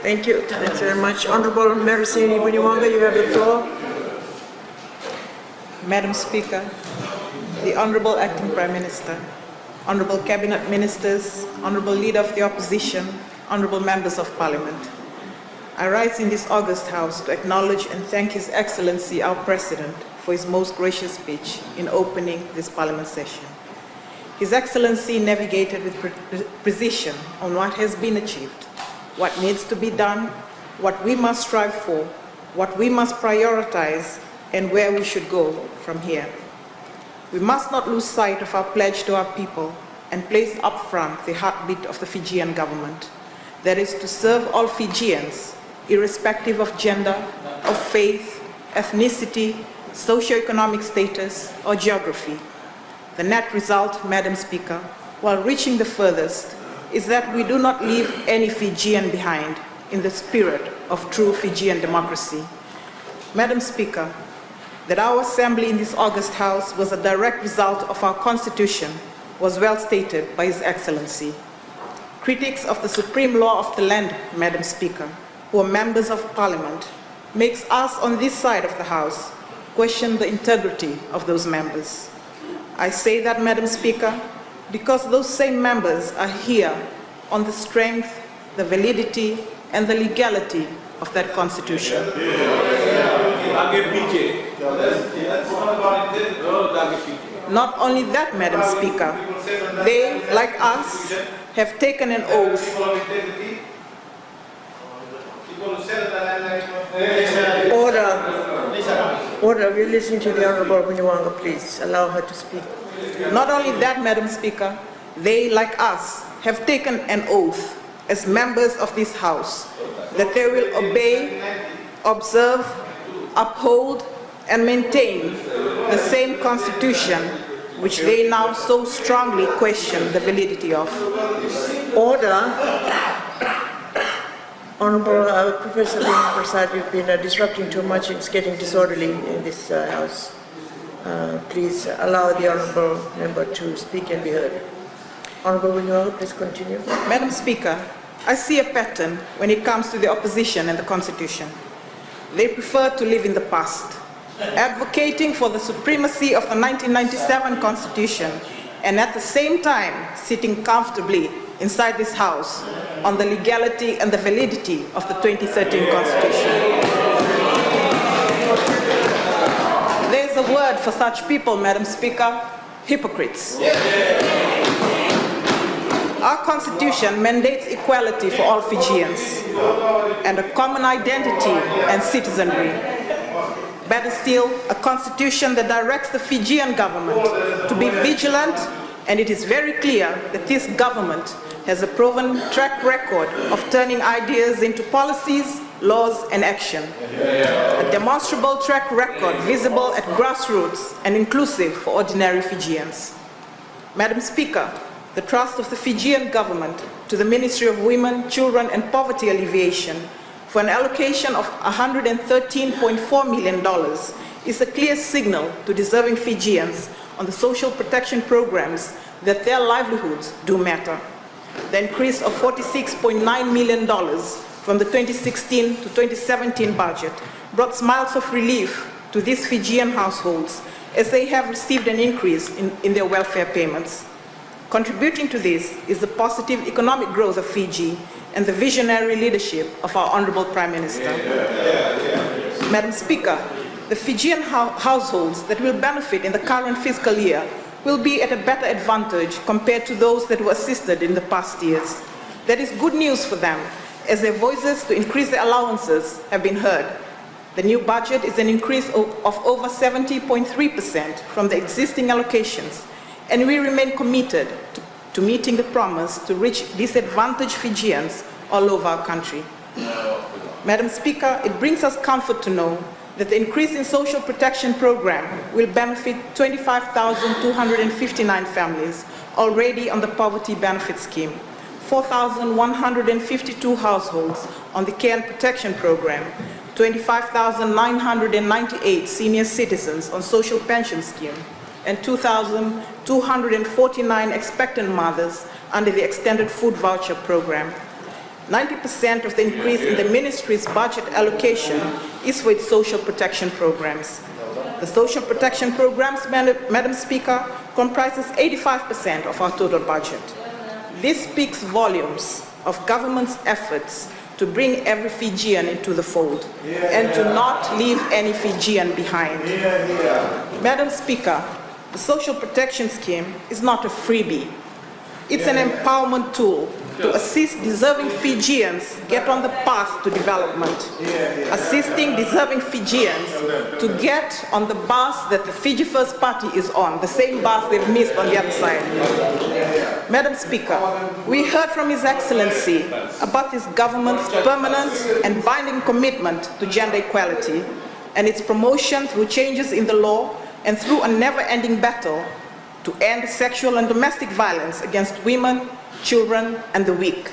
Thank you. Thanks very much. Honorable Mereseini Vuniwaqa, you have the floor. Madam Speaker, the Honorable Acting Prime Minister, Honorable Cabinet Ministers, Honorable Leader of the Opposition, Honorable Members of Parliament, I rise in this august House to acknowledge and thank His Excellency, our President, for his most gracious speech in opening this Parliament session. His Excellency navigated with precision on what has been achieved, what needs to be done, what we must strive for, what we must prioritize, and where we should go from here. We must not lose sight of our pledge to our people and place up front the heartbeat of the Fijian government, that is to serve all Fijians, irrespective of gender, of faith, ethnicity, socioeconomic status, or geography. The net result, Madam Speaker, while reaching the furthest, is that we do not leave any Fijian behind in the spirit of true Fijian democracy. Madam Speaker, that our assembly in this august House was a direct result of our Constitution was well stated by His Excellency. Critics of the supreme law of the land, Madam Speaker, who are members of Parliament, makes us on this side of the House question the integrity of those members. I say that, Madam Speaker, because those same members are here on the strength, the validity, and the legality of that Constitution. Not only that, Madam Speaker, they, like us, have taken an oath. Order, we're listening to the Honorable Vuniwaqa, please. Allow her to speak. Not only that, Madam Speaker, they, like us, have taken an oath as members of this House that they will obey, observe, uphold, and maintain the same Constitution which they now so strongly question the validity of. Order. Honorable Professor Prasad, you've been disrupting too much. It's getting disorderly in this House. Please allow the Honorable Member to speak and be heard. Honorable Vuniwaqa, please continue. Madam Speaker, I see a pattern when it comes to the opposition and the Constitution. They prefer to live in the past, advocating for the supremacy of the 1997 Constitution and at the same time sitting comfortably inside this House on the legality and the validity of the 2013 Constitution. There is a word for such people, Madam Speaker: hypocrites. Our Constitution mandates equality for all Fijians and a common identity and citizenry. Better still, a Constitution that directs the Fijian government to be vigilant, and it is very clear that this government has a proven track record of turning ideas into policies, laws, and action. A demonstrable track record visible at grassroots and inclusive for ordinary Fijians. Madam Speaker, the trust of the Fijian government to the Ministry of Women, Children, and Poverty Alleviation for an allocation of $113.4 million is a clear signal to deserving Fijians on the social protection programs that their livelihoods do matter. The increase of $46.9 million from the 2016 to 2017 budget brought smiles of relief to these Fijian households as they have received an increase in their welfare payments. Contributing to this is the positive economic growth of Fiji and the visionary leadership of our Honorable Prime Minister. Madam Speaker, the Fijian households that will benefit in the current fiscal year will be at a better advantage compared to those that were assisted in the past years. That is good news for them, as their voices to increase their allowances have been heard. The new budget is an increase of over 70.3% from the existing allocations, and we remain committed to meeting the promise to reach disadvantaged Fijians all over our country. Madam Speaker, it brings us comfort to know that the increase in social protection program will benefit 25,259 families already on the poverty benefit scheme, 4,152 households on the care and protection program, 25,998 senior citizens on social pension scheme, and 2,249 expectant mothers under the extended food voucher program. 90% of the increase in the ministry's budget allocation is for its social protection programs. The social protection programs, Madam Speaker, comprises 85% of our total budget. This speaks volumes of government's efforts to bring every Fijian into the fold and to not leave any Fijian behind. Madam Speaker, the social protection scheme is not a freebie. It's an empowerment tool to assist deserving Fijians get on the path to development, assisting deserving Fijians to get on the bus that the Fiji First Party is on, the same bus they've missed on the other side. Madam Speaker, we heard from His Excellency about his government's permanent and binding commitment to gender equality and its promotion through changes in the law and through a never-ending battle to end sexual and domestic violence against women, children, and the weak.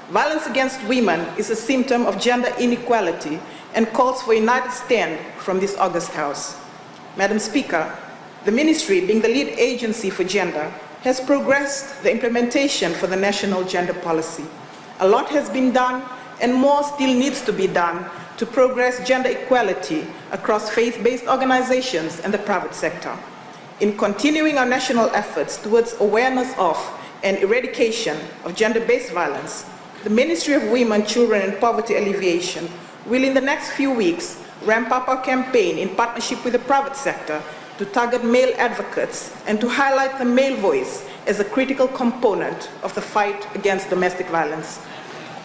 Violence against women is a symptom of gender inequality and calls for a united stand from this august House. Madam Speaker, the Ministry, being the lead agency for gender, has progressed the implementation for the national gender policy. A lot has been done, and more still needs to be done to progress gender equality across faith-based organizations and the private sector. In continuing our national efforts towards awareness of and eradication of gender-based violence, the Ministry of Women, Children and Poverty Alleviation will in the next few weeks ramp up our campaign in partnership with the private sector to target male advocates and to highlight the male voice as a critical component of the fight against domestic violence.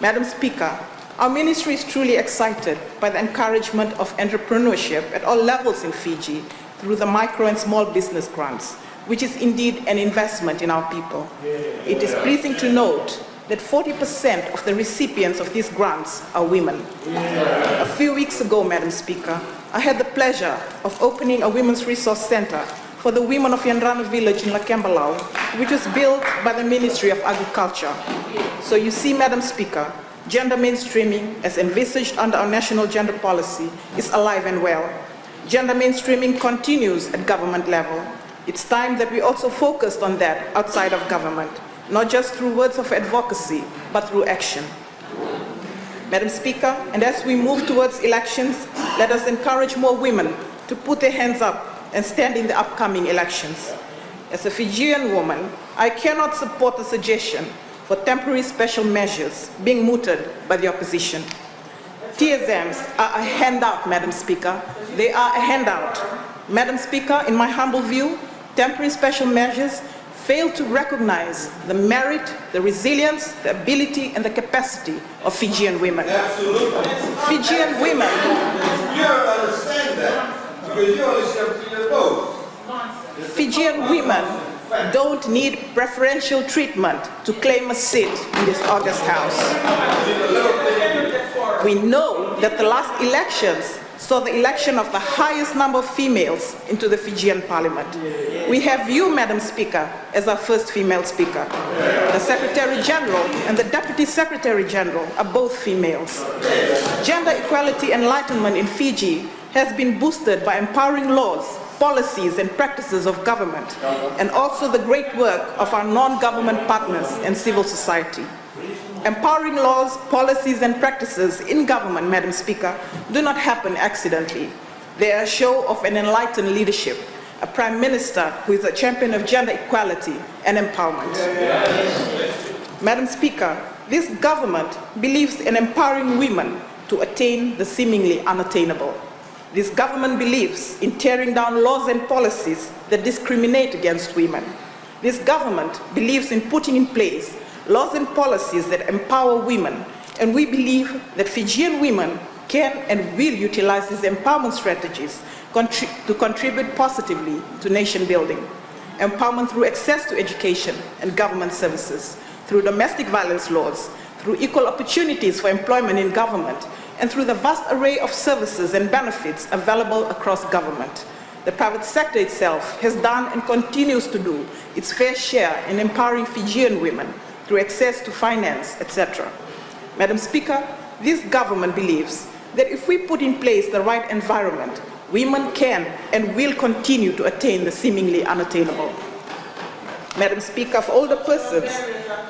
Madam Speaker, our ministry is truly excited by the encouragement of entrepreneurship at all levels in Fiji through the micro and small business grants, which is indeed an investment in our people. It is pleasing to note that 40% of the recipients of these grants are women. A few weeks ago, Madam Speaker, I had the pleasure of opening a Women's Resource Center for the women of Yandrana village in Lakembalau, which was built by the Ministry of Agriculture. So you see, Madam Speaker, gender mainstreaming, as envisaged under our national gender policy, is alive and well. Gender mainstreaming continues at government level. It's time that we also focused on that outside of government, not just through words of advocacy, but through action. Madam Speaker, and as we move towards elections, let us encourage more women to put their hands up and stand in the upcoming elections. As a Fijian woman, I cannot support the suggestion for temporary special measures being mooted by the opposition. TSMs are a handout, Madam Speaker. They are a handout. Madam Speaker, in my humble view, temporary special measures fail to recognize the merit, the resilience, the ability, and the capacity of Fijian women. Absolutely. Fijian women. You don't understand that because you only serve to your vote. Fijian women don't need preferential treatment to claim a seat in this august House. We know that the last elections saw the election of the highest number of females into the Fijian parliament. We have you, Madam Speaker, as our first female speaker. The Secretary General and the Deputy Secretary General are both females. Gender equality enlightenment in Fiji has been boosted by empowering laws, policies and practices of government, and also the great work of our non-government partners and civil society. Empowering laws, policies and practices in government, Madam Speaker, do not happen accidentally. They are a show of an enlightened leadership, a Prime Minister who is a champion of gender equality and empowerment. Madam Speaker, this government believes in empowering women to attain the seemingly unattainable. This government believes in tearing down laws and policies that discriminate against women. This government believes in putting in place laws and policies that empower women, and we believe that Fijian women can and will utilize these empowerment strategies to contribute positively to nation building. Empowerment through access to education and government services, through domestic violence laws, through equal opportunities for employment in government, and through the vast array of services and benefits available across government. The private sector itself has done and continues to do its fair share in empowering Fijian women through access to finance, etc. Madam Speaker, this government believes that if we put in place the right environment, women can and will continue to attain the seemingly unattainable. Madam Speaker, for older persons,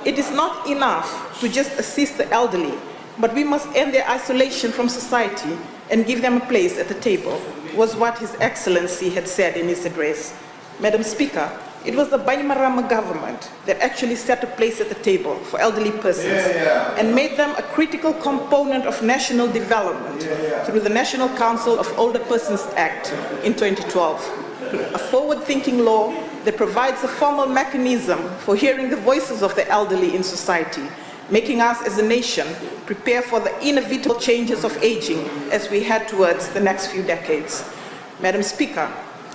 it is not enough to just assist the elderly, but we must end their isolation from society and give them a place at the table, was what His Excellency had said in his address. Madam Speaker, it was the Bainimarama government that actually set a place at the table for elderly persons and made them a critical component of national development through the National Council of Older Persons Act in 2012, a forward-thinking law that provides a formal mechanism for hearing the voices of the elderly in society, making us as a nation prepare for the inevitable changes of aging as we head towards the next few decades. Madam Speaker,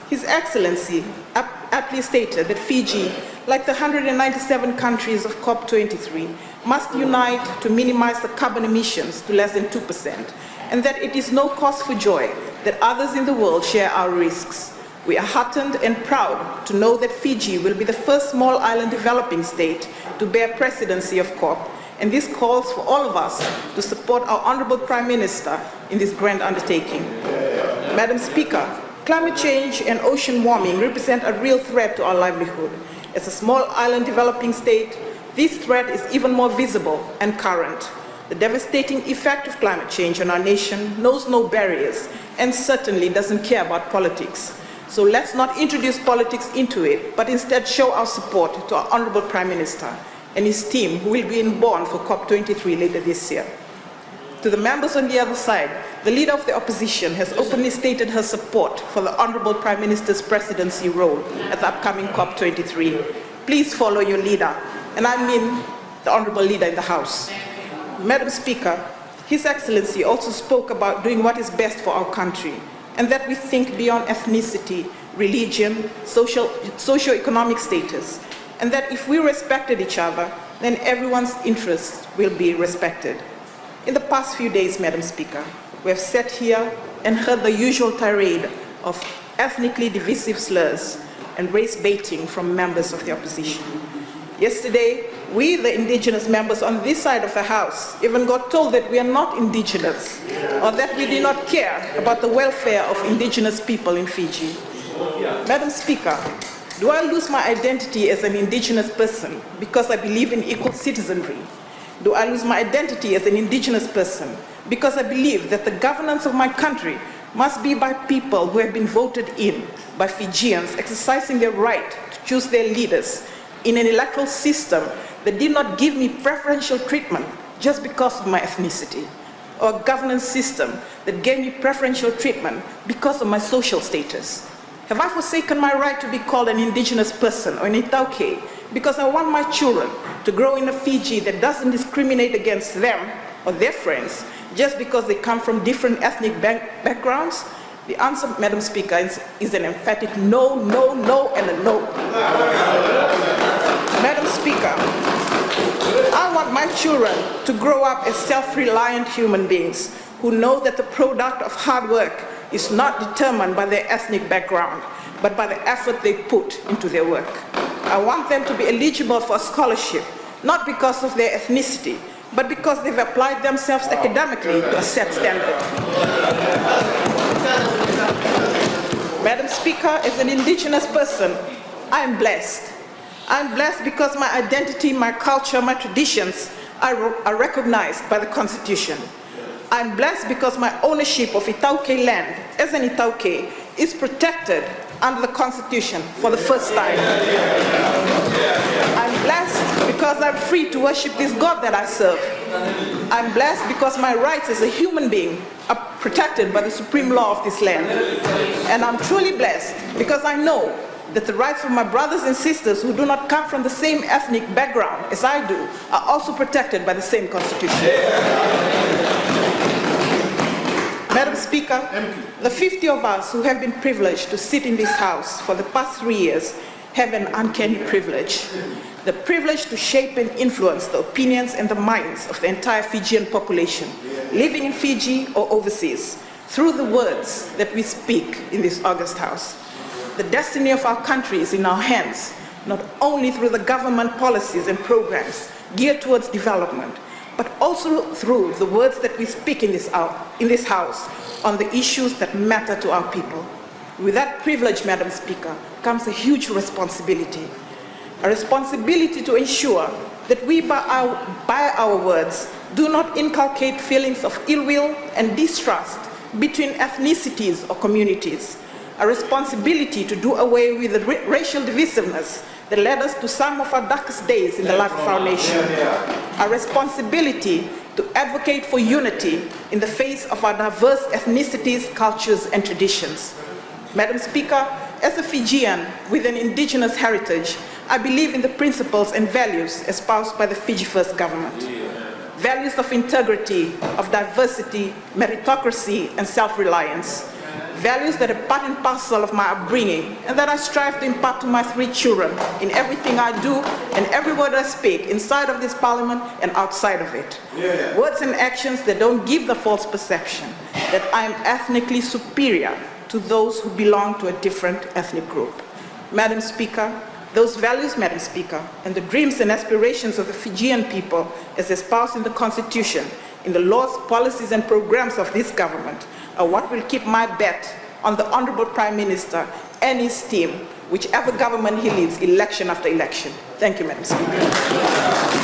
His Excellency aptly stated that Fiji, like the 197 countries of COP23, must unite to minimize the carbon emissions to less than 2%, and that it is no cause for joy that others in the world share our risks. We are heartened and proud to know that Fiji will be the first small island developing state to bear presidency of COP, and this calls for all of us to support our Honorable Prime Minister in this grand undertaking. Madam Speaker, climate change and ocean warming represent a real threat to our livelihood. As a small island developing state, this threat is even more visible and current. The devastating effect of climate change on our nation knows no barriers and certainly doesn't care about politics. So let's not introduce politics into it, but instead show our support to our Honorable Prime Minister and his team, who will be in Bonn for COP23 later this year. To the members on the other side, the leader of the opposition has openly stated her support for the Honorable Prime Minister's presidency role at the upcoming COP23. Please follow your leader, and I mean the Honorable Leader in the House. Madam Speaker, His Excellency also spoke about doing what is best for our country, and that we think beyond ethnicity, religion, socio-economic status, and that if we respected each other, then everyone's interests will be respected. In the past few days, Madam Speaker, we have sat here and heard the usual tirade of ethnically divisive slurs and race baiting from members of the opposition. Yesterday, we, the indigenous members on this side of the House, even got told that we are not indigenous, or that we do not care about the welfare of indigenous people in Fiji. Madam Speaker, do I lose my identity as an indigenous person because I believe in equal citizenry? Do I lose my identity as an indigenous person because I believe that the governance of my country must be by people who have been voted in by Fijians exercising their right to choose their leaders in an electoral system that did not give me preferential treatment just because of my ethnicity, or a governance system that gave me preferential treatment because of my social status? Have I forsaken my right to be called an indigenous person or an Itauke because I want my children to grow in a Fiji that doesn't discriminate against them or their friends just because they come from different ethnic backgrounds? The answer, Madam Speaker, is an emphatic no, no, no, and a no. Madam Speaker, I want my children to grow up as self-reliant human beings who know that the product of hard work is not determined by their ethnic background, but by the effort they put into their work. I want them to be eligible for a scholarship, not because of their ethnicity, but because they've applied themselves academically to a set standard. Madam Speaker, as an indigenous person, I am blessed. I'm blessed because my identity, my culture, my traditions are recognized by the Constitution. I'm blessed because my ownership of Itauke land as an Itauke is protected under the Constitution for the first time. I'm blessed because I'm free to worship this God that I serve. I'm blessed because my rights as a human being are protected by the supreme law of this land. And I'm truly blessed because I know that the rights of my brothers and sisters who do not come from the same ethnic background as I do are also protected by the same Constitution. Madam Speaker, the 50 of us who have been privileged to sit in this House for the past 3 years have an uncanny privilege. The privilege to shape and influence the opinions and the minds of the entire Fijian population, living in Fiji or overseas, through the words that we speak in this august House. The destiny of our country is in our hands, not only through the government policies and programs geared towards development, but also through the words that we speak in this House on the issues that matter to our people. With that privilege, Madam Speaker, comes a huge responsibility. a responsibility to ensure that we, by our words, do not inculcate feelings of ill will and distrust between ethnicities or communities, a responsibility to do away with the racial divisiveness that led us to some of our darkest days in the life of our nation, a responsibility to advocate for unity in the face of our diverse ethnicities, cultures, and traditions. Madam Speaker, as a Fijian with an indigenous heritage, I believe in the principles and values espoused by the Fiji First government. Values of integrity, of diversity, meritocracy, and self-reliance. Values that are part and parcel of my upbringing and that I strive to impart to my 3 children in everything I do and every word I speak inside of this parliament and outside of it. Words and actions that don't give the false perception that I am ethnically superior to those who belong to a different ethnic group. Madam Speaker, those values, Madam Speaker, and the dreams and aspirations of the Fijian people as espoused in the Constitution, in the laws, policies, and programs of this government are what will keep my bet on the Honorable Prime Minister and his team, whichever government he leads, election after election. Thank you, Madam Speaker.